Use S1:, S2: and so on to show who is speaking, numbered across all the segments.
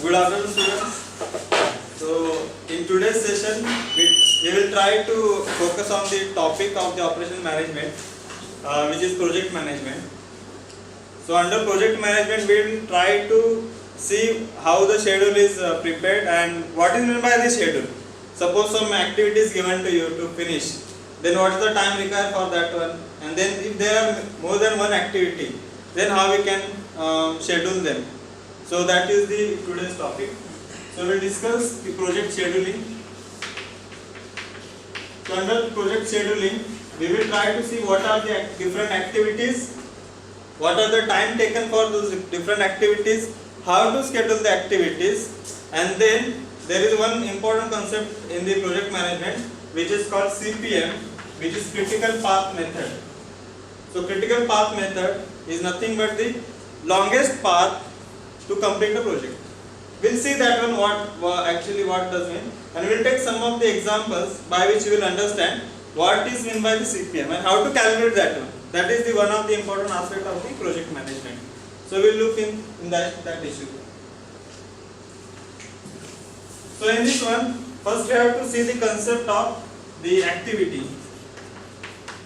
S1: Good afternoon, students. So, in today's session, we will try to focus on the topic of the operation management, which is project management. So, under project management, we will try to see how the schedule is prepared and what is meant by the schedule. Suppose some activity is given to you to finish, then what is the time required for that one? And then if there are more than one activity, then how we can schedule them. So that is the today's topic. So we will discuss the project scheduling. So under project scheduling, we will try to see what are the different activities, what are the time taken for those different activities, how to schedule the activities, and then there is one important concept in the project management which is called CPM, which is critical path method. So critical path method is nothing but the longest path to complete a project. We'll see that one what does mean, and we'll take some of the examples by which you will understand what is meant by the CPM and how to calculate that one. That is the one of the important aspect of the project management. So we'll look in that issue. So in this one, first we have to see the concept of the activity.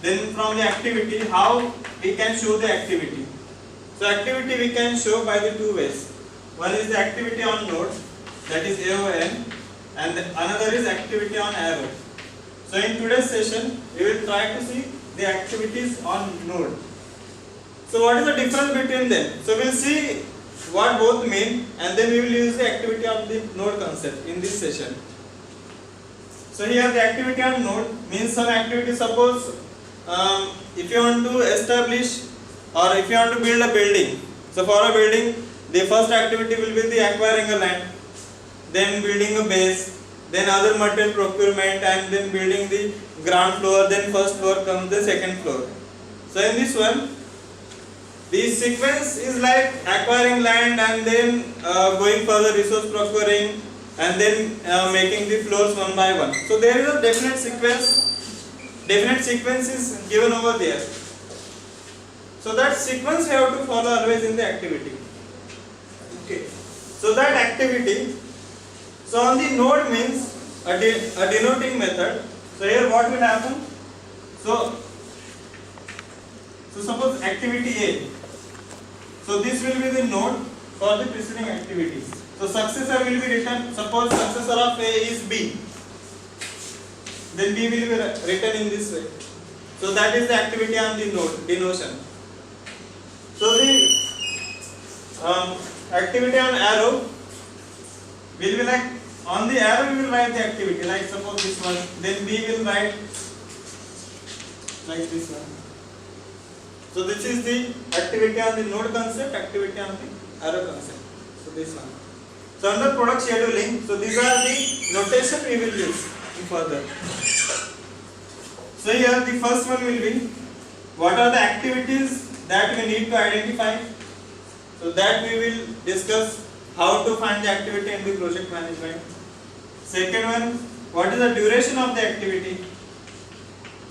S1: Then from the activity, how we can show the activity. So activity we can show by the two ways. One is the activity on node, that is AON, and another is activity on arrow. So in today's session, we will try to see the activities on node. So what is the difference between them? So we will see what both mean, and then we will use the activity of the node concept in this session. So here the activity on node means some activity. Suppose if you want to establish or if you want to build a building. So for a building, the first activity will be the acquiring a land, then building a base, then other material procurement, and then building the ground floor, then first floor comes the second floor. So in this one, the sequence is like acquiring land and then going further resource procuring and then making the floors one by one. So there is a definite sequence is given over there. So that sequence you have to follow always in the activity. Okay. So that activity, so on the node means a denoting method. So here what will happen? So suppose activity A. So this will be the node for the preceding activities. So successor will be written, suppose successor of A is B. Then B will be written in this way. So that is the activity on the node, denotion. So the activity on arrow will be like, on the arrow we will write the activity, like suppose this one, then B will write like this one. So this is the activity on the node concept, activity on the arrow concept. So this one. So under product scheduling, so these are the notation we will use further. So here the first one will be, what are the activities that we need to identify. So that we will discuss how to find the activity in the project management. Second one, what is the duration of the activity.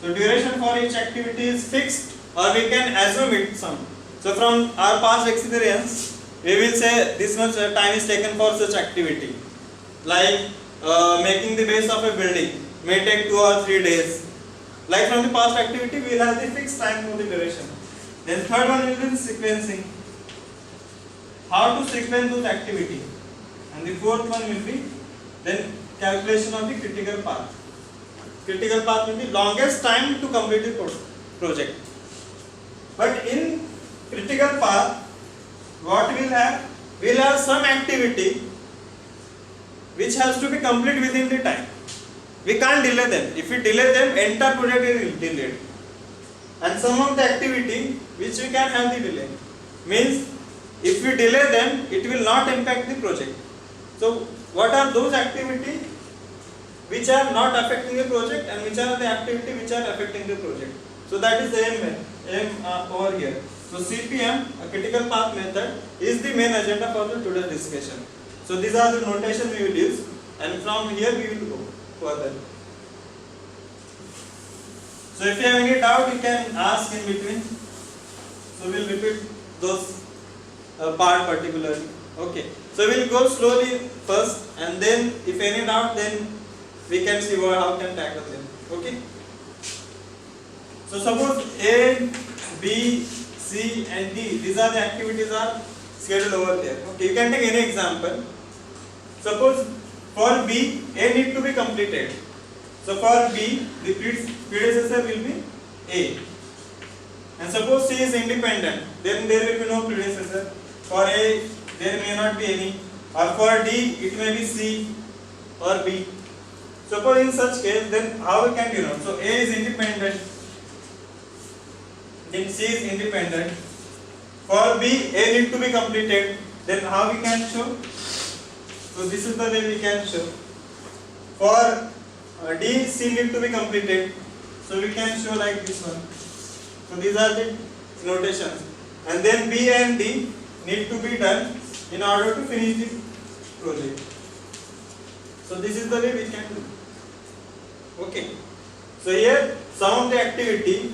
S1: So duration for each activity is fixed or we can assume it some. So from our past experience, we will say this much time is taken for such activity. Like making the base of a building may take 2 or 3 days. Like from the past activity, we will have the fixed time for the duration. Then third one will be sequencing. How to sequence those activity. And the fourth one will be then calculation of the critical path. Critical path will be longest time to complete the project. But in critical path, what we will have? We will have some activity which has to be complete within the time. We can't delay them. If we delay them, entire project is delayed. And some of the activity which we can have the delay. Means if we delay them, it will not impact the project. So what are those activities which are not affecting the project and which are the activity which are affecting the project? So that is the aim over here. So CPM, a critical path method, is the main agenda for the today's discussion. So these are the notation we will use, and from here we will go further. So if you have any doubt, you can ask in between. So we will repeat those part particularly. Okay. So we'll go slowly first, and then if any doubt, then we can see how can tackle them. Okay. So suppose A, B, C and D, these are the activities are scheduled over there. Okay, you can take any example. Suppose for B, A need to be completed. So for B, the predecessor will be A. And suppose C is independent, then there will be no predecessor. For A, there may not be any. Or for D, it may be C or B. Suppose in such case, then how we can denote? So A is independent, then C is independent. For B, A need to be completed, then how we can show? So this is the way we can show. For D, C need to be completed, so we can show like this one. So these are the notations. And then B and D need to be done in order to finish the project. So this is the way we can do. Okay. So here some of the activity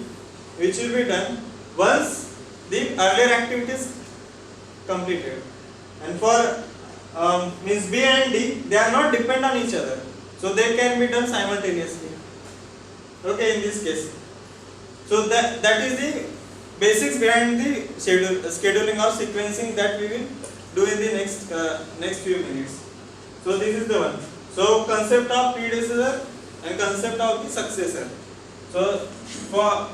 S1: which will be done once the earlier activity is completed. And for means B and D, they are not dependent on each other, so they can be done simultaneously. Okay, in this case. So that is the basics behind the scheduling or sequencing that we will do in the next few minutes. So this is the one. So concept of predecessor and concept of the successor. So for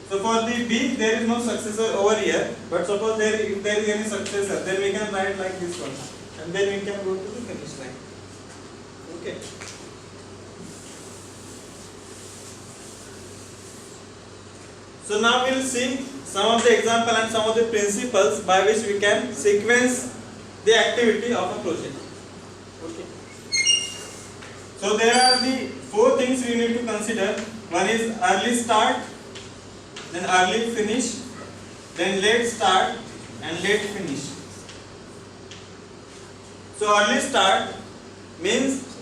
S1: the B, there is no successor over here, but suppose if there is any successor, then we can write like this one, and then we can go to the finish line. Okay. So now we will see some of the example and some of the principles by which we can sequence the activity of a project. Okay. So there are the 4 things we need to consider. One is early start, then early finish, then late start and late finish. So early start means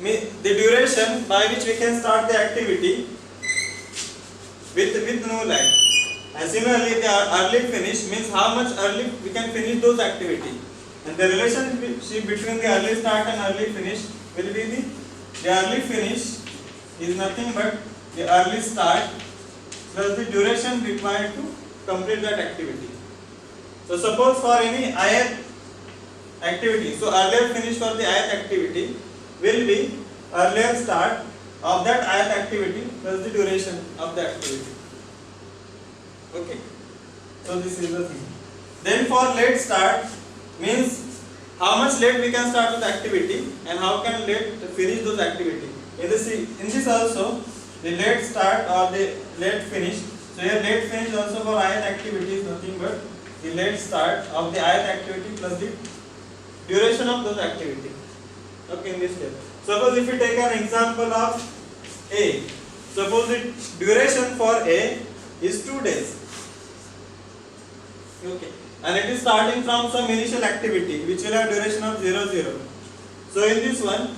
S1: the duration by which we can start the activity with no lag. And similarly, the early finish means how much early we can finish those activities. And the relationship between the early start and early finish will be the early finish is nothing but the early start plus the duration required to complete that activity. So suppose for any ith activity, so earlier finish for the ith activity will be earlier start of that ith activity plus the duration of the activity. Okay. So this is the thing. Then for late start means how much late we can start with activity and how can late finish those activity. In this also the late start or the late finish. So here late finish also for ith activity is nothing but the late start of the ith activity plus the duration of those activity. Okay, in this case. Suppose if we take an example of A. Suppose the duration for A is 2 days. Okay. And it is starting from some initial activity which will have duration of 0, 0. So in this one,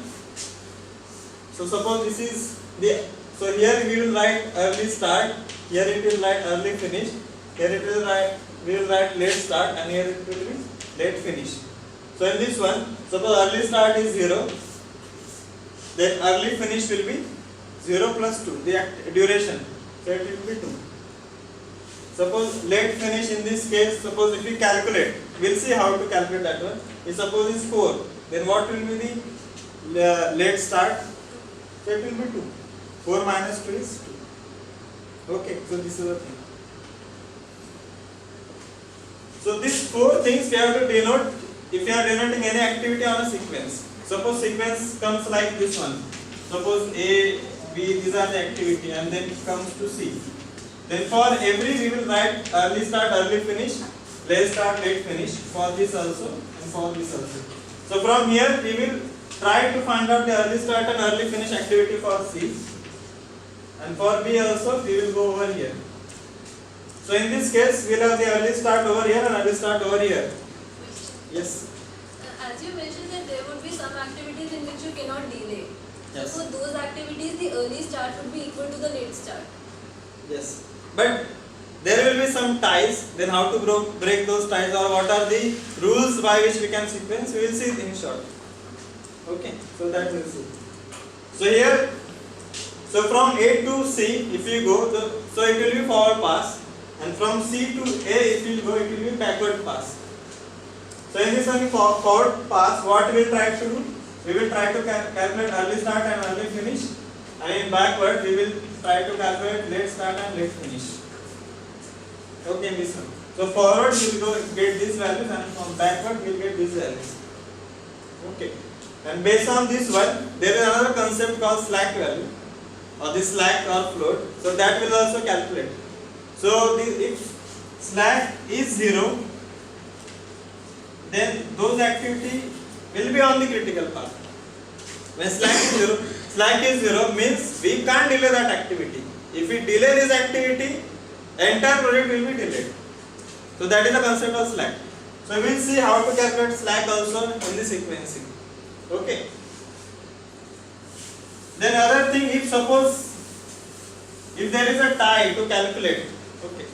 S1: so suppose this is the, so here we will write early start, here it will write early finish, here it will write, we will write late start, and here it will be late finish. So in this one, suppose early start is 0, then early finish will be 0 plus 2, the duration, so it will be 2. Suppose late finish in this case, suppose if we calculate, we will see how to calculate that one. If suppose is 4, then what will be the late start? So it will be 2. 4 minus 2 is 2. Okay, so this is the thing. So these 4 things we have to denote if you are denoting any activity on a sequence. Suppose sequence comes like this one. Suppose A, B, these are the activity, and then it comes to C. Then for every we will write early start, early finish, late start, late finish for this also and for this also. So from here we will try to find out the early start and early finish activity for C, and for B also we will go over here. So in this case we will have the early start over here and early start over here. Yes.
S2: As you mentioned that there would be some activities in which you cannot delay.
S1: Yes.
S2: So for those activities the early start would be equal to the late start.
S1: Yes. But there will be some some ties, then how to break those ties, or what are the rules by which we can sequence, we will see in short. Okay, so that we'll see. So here, so from A to C, if you go, so it will be forward pass, and from C to A, if you go, it will be backward pass. So in this one forward pass, what we will try to do? We will try to calculate early start and early finish, and in backward we will try to calculate late start and late finish. Okay, this one. So forward we will get these values, and from backward we will get these values. Okay. And based on this one, there is another concept called slack value, or the slack or float. So that will also calculate. So if slack is 0, then those activity will be on the critical path. When slack is 0 means we can't delay that activity. If we delay this activity, entire project will be delayed. So that is the concept of slack. So we will see how to calculate slack also in the sequencing. Okay. Then other thing, if there is a tie to calculate, okay.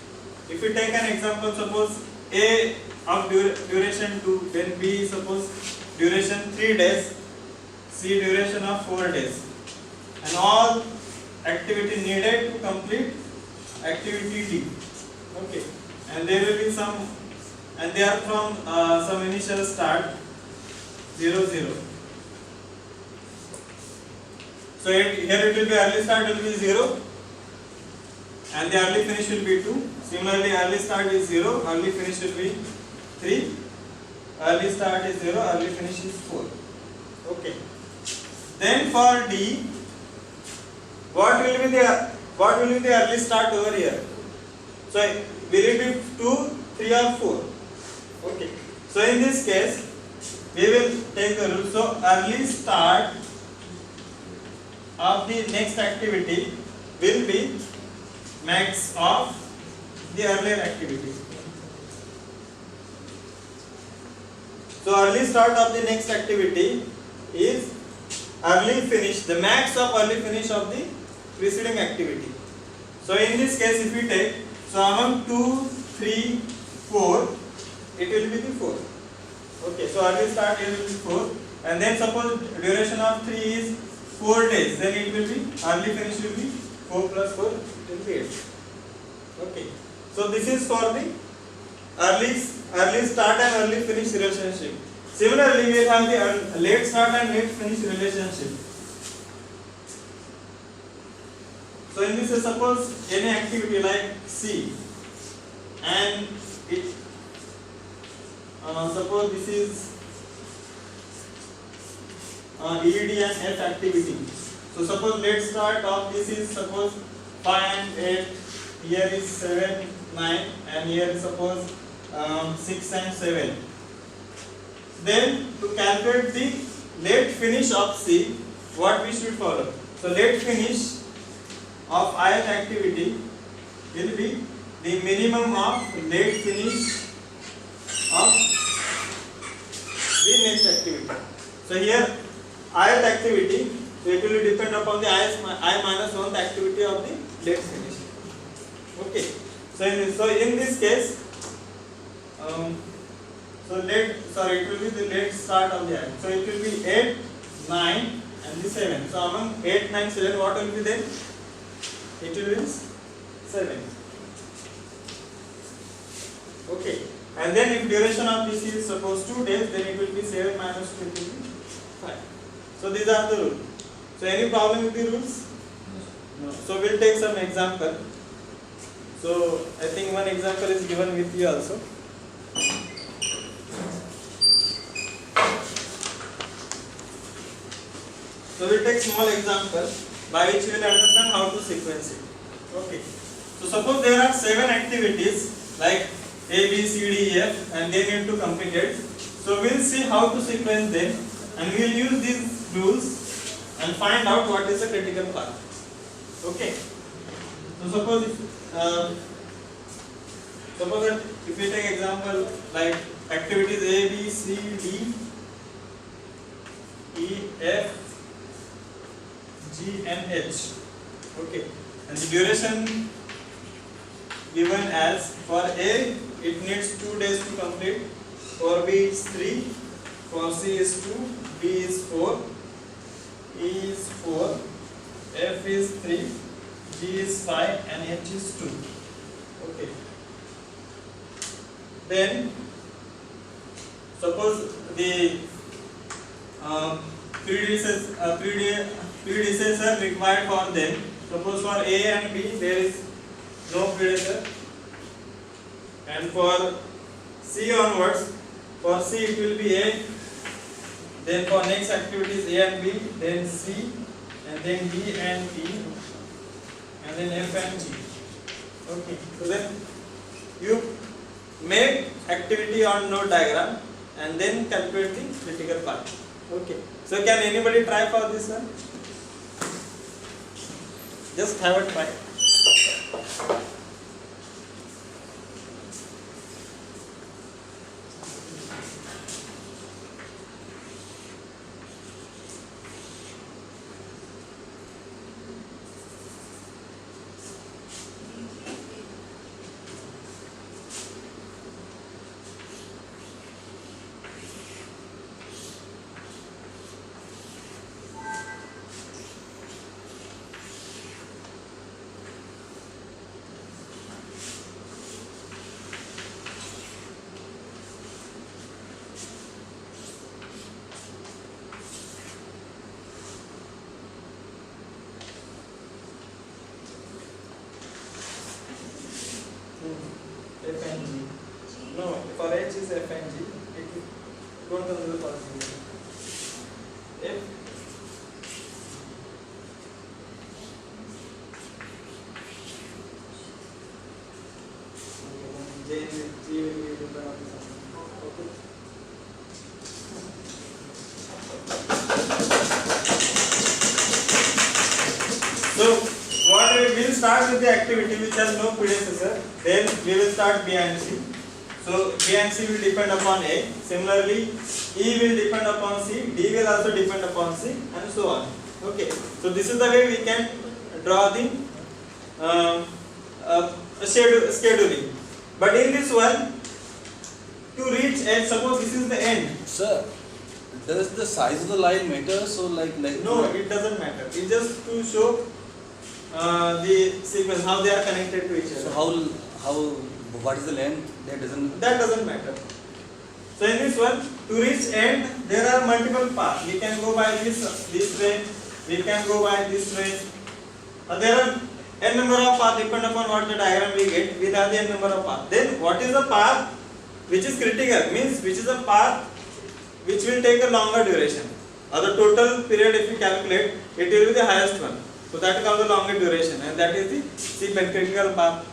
S1: If we take an example, suppose A of duration 2, then B suppose duration 3 days, C duration of 4 days, and all activity needed to complete activity D. Okay, and there will be some, and they are from some initial start 0 0. So here it will be early start will be 0, and the early finish will be 2. Similarly, early start is 0, early finish will be 3. Early start is 0, early finish is 4. Okay. Then for D, what will be the early start over here? So will it be 2, 3 or 4? Okay. So in this case, we will take the rule. So early start of the next activity will be max of the earlier activity. So early start of the next activity is early finish, the max of early finish of the preceding activity. So in this case, if we take, so among 2, 3, 4, it will be the 4. Okay, so early start it will be 4, and then suppose duration of 3 is 4 days, then it will be early finish will be 4 plus 4 will be 8. Okay, so this is for the early start and early finish relationship. Similarly, we will have the late start and late finish relationship. So in this, suppose any activity like C, and it suppose this is ED and F activity. So suppose late start of this is suppose 5 and 8, here is 7, 9, and here is suppose 6 and 7. Then to calculate the late finish of C, what we should follow? So late finish of ith activity will be the minimum of late finish of the next activity. So here ith activity, so it will depend upon the I minus 1th activity of the late finish. Okay. So in this case, it will be the late start of the act. So it will be 8, 9 and the 7. So among 8, 9, 7, what will be there? It will be 7. Okay. And then if duration of this is suppose 2 days, then it will be 7 minus 2, it will be 5. So these are the rules. So any problem with the rules? No. So we'll take some example. So I think one example is given with you also. So we'll take small example by which we will understand how to sequence it. Okay. So suppose there are 7 activities like A, B, C, D, E, F, and they need to complete it. So we'll see how to sequence them, and we'll use these rules and find out what is the critical path. Okay. So suppose that if we take example like activities A, B, C, D, E, F, G and H. Okay. And the duration given as, for A it needs 2 days to complete, for B is 3, for C is 2, D is 4, E is 4, F is 3, G is 5 and H is 2. Okay. Then suppose the predecessor required for them. Suppose for A and B there is no predecessor, and for C onwards, for C it will be A, then for next activities A and B, then C, and then D and E, and then F and G. Okay, so then you make activity on node diagram and then calculate the critical path. Okay, so can anybody try for this one? Just have a try. F and G. No, for H is F and G. Don't consider possible. F. J will be different on this one. Okay. So what we will start with the activity which has no predecessor. Then we will start B and C. So B and C will depend upon A. Similarly, E will depend upon C. D will also depend upon C, and so on. Okay. So this is the way we can draw the scheduling. But in this one, to reach H, suppose this is the end.
S3: Sir, does the size of the line matter? So like
S1: No, it doesn't matter. It's just to show the sequence, how they are connected to each other.
S3: So how what is the length?
S1: That doesn't matter. So in this one, to reach end, there are multiple paths. We can go by this way. We can go by this way. There are n number of paths depend upon what the diagram we get. We have the n number of paths. Then what is the path which is critical? Means which is a path which will take a longer duration. Or the total period, if you calculate, it will be the highest one. So that is called the longer duration, and that is the sequence critical path.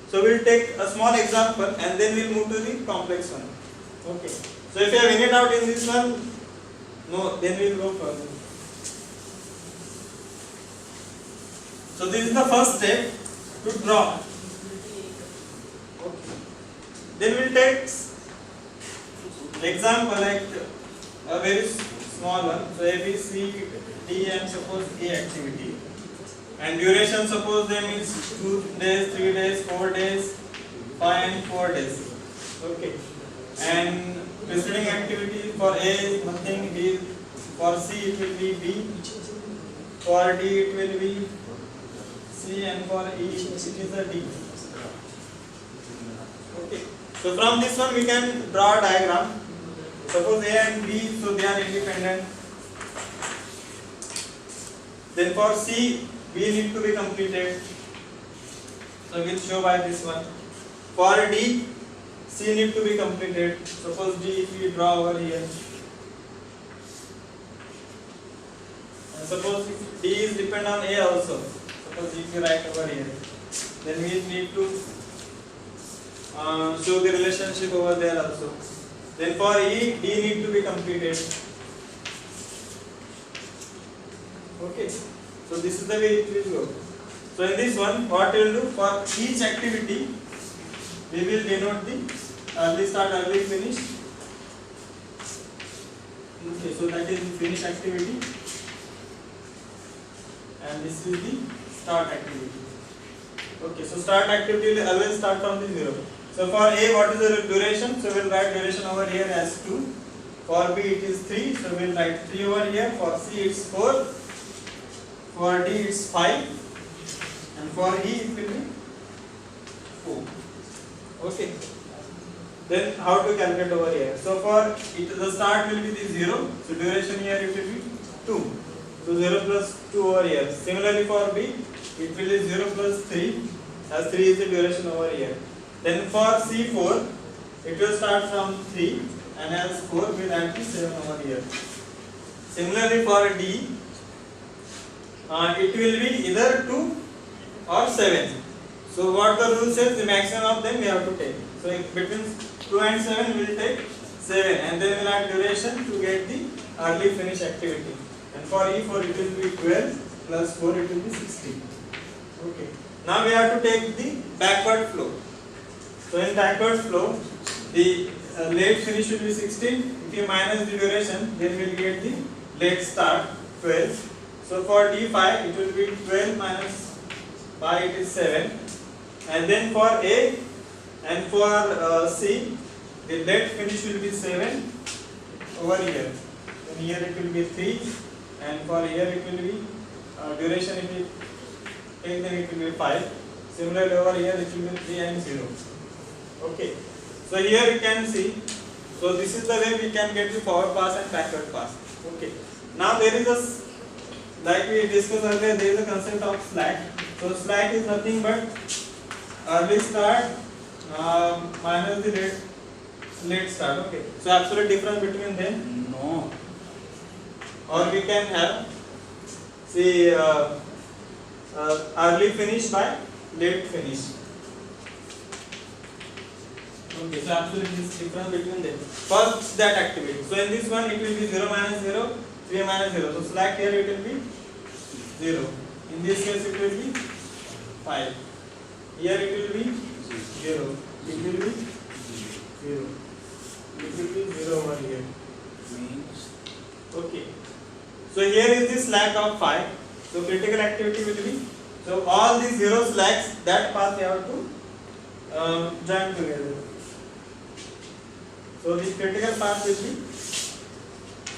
S1: So we will take a small example and then we will move to the complex one. Okay. So if you have any doubt in this one, no, then we will go further. So this is the first step, to draw. Okay. Then we will take example like a very small one. So A, B, C, D, and suppose A activity. And duration, suppose them is 2 days, 3 days, 4 days, 5 and 4 days. Okay. And preceding activity for A is nothing, B, for C it will be B, for D it will be C, and for E it is a D. Okay. So from this one we can draw a diagram. Suppose A and B, so they are independent. Then for C, B need to be completed. So we will show by this one. For D, C need to be completed. Suppose D, if we draw over here. And suppose if D is depend on A also. Suppose if we write over here, then we need to show the relationship over there also. Then for E, D need to be completed. Okay. So this is the way it will go. So in this one, what we will do, for each activity, we will denote the early start, early finish. Okay, so that is the finish activity, and this is the start activity. Okay, so start activity will always start from the 0. So for A, what is the duration? So we'll write duration over here as 2. For B, it is 3. So we'll write 3 over here. For C, it's 4. For D, it's 5. And for E, it will be 4. Okay. Then how to calculate over here? So for it, the start will be the 0. So duration here it will be 2. So 0 plus 2 over here. Similarly for B, it will be 0 plus 3, as 3 is the duration over here. Then for C4, it will start from 3 and as 4 will add to 7 over here. Similarly for D, it will be either 2 or 7. So what the rule says, the maximum of them we have to take. So between 2 and 7 we will take 7 and then we will add duration to get the early finish activity. And for E4 it will be 12 plus 4 it will be 16. Okay. Now we have to take the backward flow. So in backward flow, the late finish will be 16. If you minus the duration, then we will get the late start 12. So for D5, it will be 12 minus 5, it is 7. And then for A and for C, the late finish will be 7 over here. Then here it will be 3, and for here it will be duration if we take, then it will be 5. Similarly over here it will be 3 and 0. Okay. So here you can see. So this is the way we can get the forward pass and backward pass. Okay. Now there is a, like we discussed earlier, there is a concept of slack. So slack is nothing but early start minus the late start. Okay. So absolute difference between them.
S3: No.
S1: Or we can have, see, early finish by late finish. Okay, so absolute difference between them. First that activity. So in this one it will be 0 minus 0, 3 minus 0. So slack here it will be 0. In this case it will be 5. Here it will be 0. It will be 0. It will be 0 over here.
S3: Means.
S1: Okay. So here is the slack of 5. So critical activity will be, so all these 0 slacks, that path you have to join together. So the critical path will be,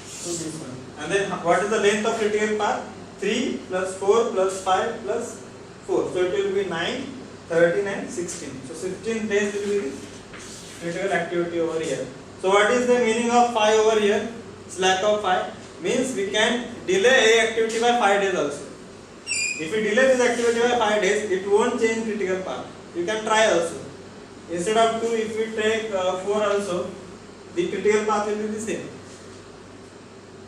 S1: so this one. And then what is the length of critical path? 3 plus 4 plus 5 plus 4. So it will be 9, 13 and 16. So 16 days will be the critical activity over here. So what is the meaning of 5 over here? Slack of 5 means we can delay a activity by 5 days also. If we delay this activity by 5 days, it won't change critical path. You can try also. Instead of 2, if we take 4 also, the critical path will be the same.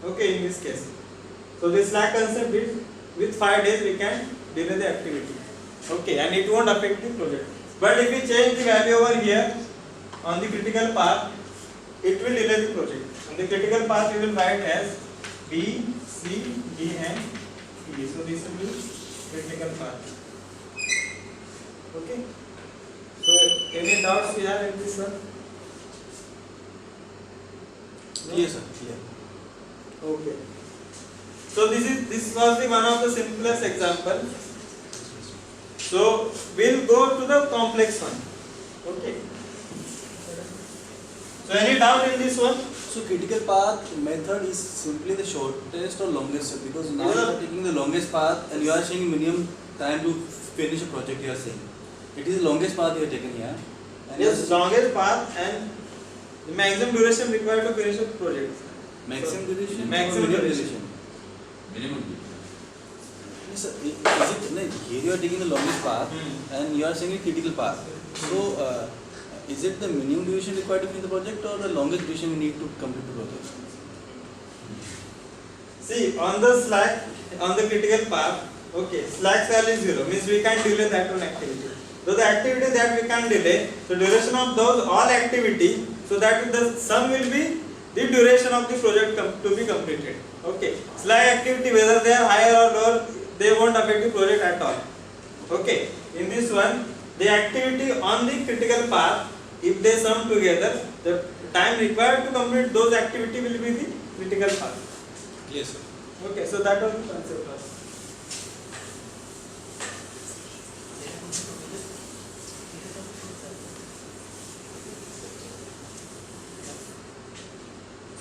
S1: Okay, in this case. So this slack concept is, with 5 days we can delay the activity. Okay, and it won't affect the project. But if we change the value over here on the critical path, it will delay the project. On the critical path we will write as B, C, D and E. So this will be critical path. Okay. So any doubts we have in this one? No?
S3: Yes, sir. Yeah.
S1: Okay. So this was the one of the simplest example. So we'll go to the complex one. Okay. So any doubt in this one?
S3: So critical path method is simply the shortest or longest step, because now you are taking the longest path and you are saying minimum time to finish a project. You are saying it is the longest path you have taken here. And
S1: Yes, longest path and the maximum duration required to finish a project.
S3: maximum duration.
S1: Maximum
S3: or minimum
S1: duration.
S3: Minimum. Yes, sir. Is it no, here you are taking the longest path and you are saying a critical path. So is it the minimum duration required to finish the project or the longest duration you need to complete the project?
S1: See, on the slack, on the critical path, okay, slack value is 0, means we can't delay that one activity. So the activity that we can delay, so duration of those all activity, so that the sum will be the duration of the project to be completed. Okay, slack activity, whether they are higher or lower, they won't affect the project at all. Okay, in this one, the activity on the critical path, if they sum together, the time required to complete those activity will be the critical path.
S3: Yes, sir.
S1: Okay, so that was the concept.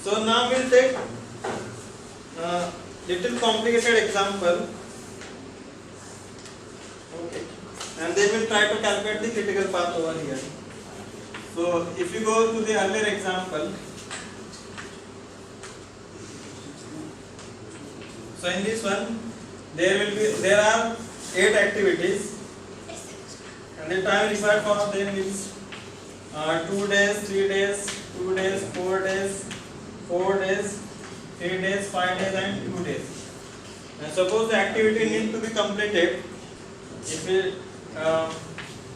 S1: So now we'll take little complicated example. Okay, and then we'll try to calculate the critical path over here. So if you go to the earlier example, so in this one there are 8 activities, and the time required for them is 2 days, 3 days, 2 days, 4 days, 4 days, 3 days, 5 days, and 2 days. And suppose the activity needs to be completed. If we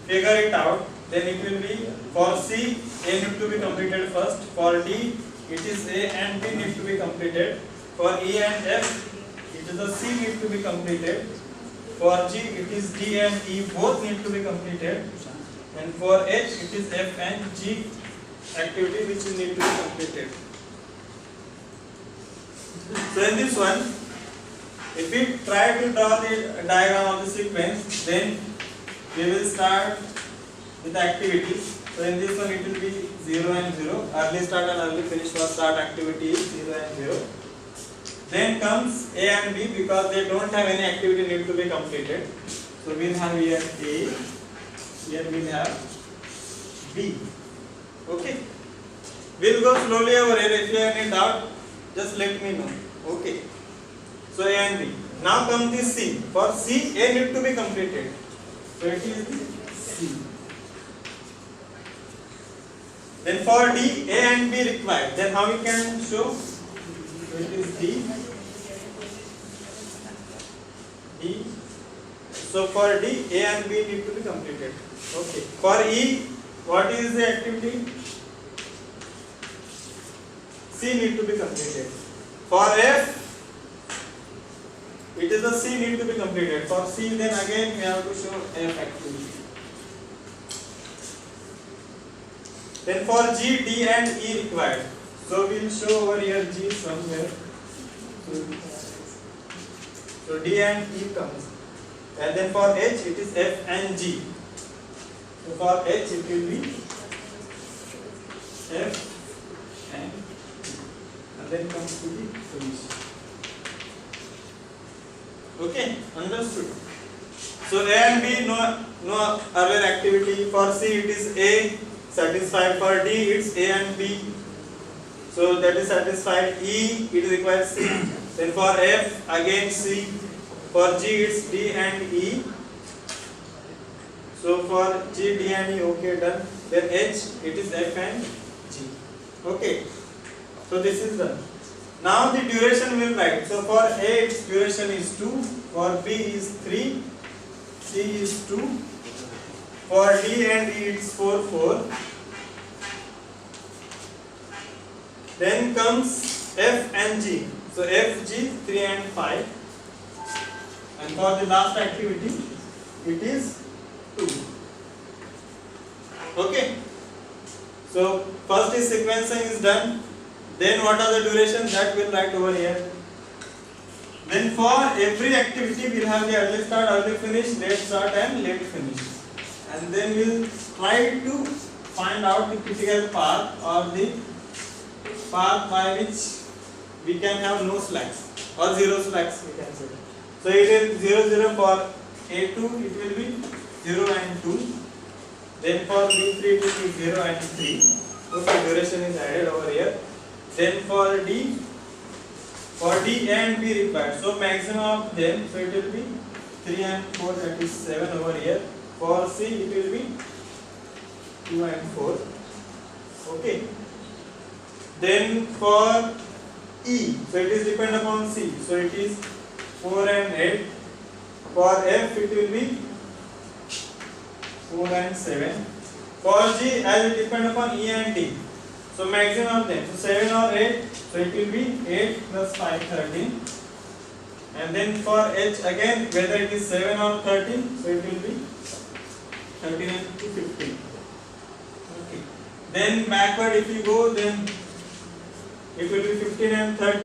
S1: figure it out, then it will be for C, A need to be completed first. For D, it is A and B need to be completed. For E and F, it is the C need to be completed. For G, it is D and E both need to be completed. And for H, it is F and G activity which need to be completed. So in this one, if we try to draw the diagram of the sequence, then we will start with activities. So in this one it will be 0 and 0. Early start and early finish for start activity is 0 and 0. Then comes A and B because they don't have any activity need to be completed. So we'll have here A, here we'll have B. Okay. We'll go slowly over here. If you have any doubt, just let me know. Okay. So A and B. Now comes the C. For C, A need to be completed. So it is the C. Then for D, A and B required. Then how we can show? So it is D. D. So for D, A and B need to be completed. Okay. For E, what is the activity? C need to be completed. For F, it is the C need to be completed. For C, then again we have to show F activity. Then for G, D and E required. So we will show over here G somewhere. So D and E comes. And then for H, it is F and G. So for H, it will be F and G. And then comes to the solution. Okay, understood. So A and B, no other activity. For C, it is A satisfied. For D, it's A and B. So that is satisfied. E, it requires C. Then for F, again C. For G, it's D and E. So for G, D and E, okay, done. Then H, it is F and G. Okay. So this is done. Now the duration will write. So for A, its duration is 2. For B is 3. C is 2. For D and E, it's 4. Then comes F and G. So F, G, 3 and 5. And for the last activity, it is 2. Okay. So first is sequencing is done. Then what are the durations that we'll write over here. Then for every activity we'll have the early start, early finish, late start and late finish. And then we'll try to find out the critical path or the path by which we can have no slacks or 0 slacks we can say. So it is 0, 0 for A2, it will be 0 and 2. Then for B3 it will be 0 and 3. Okay, duration is added over here. Then for D and B required. So maximum of them, so it will be 3 and 4, that is 7 over here. For C it will be 2 and 4. Okay. Then for E, so it is depend upon C. So it is 4 and 8. For F it will be 4 and 7. For G, as it depend upon E and D. So maximum of them. So 7 or 8. So it will be 8 plus 5, 13. And then for H again, whether it is 7 or 13. So it will be 13 and 15. Okay. Then backward if you go, then it will be 15 and 13.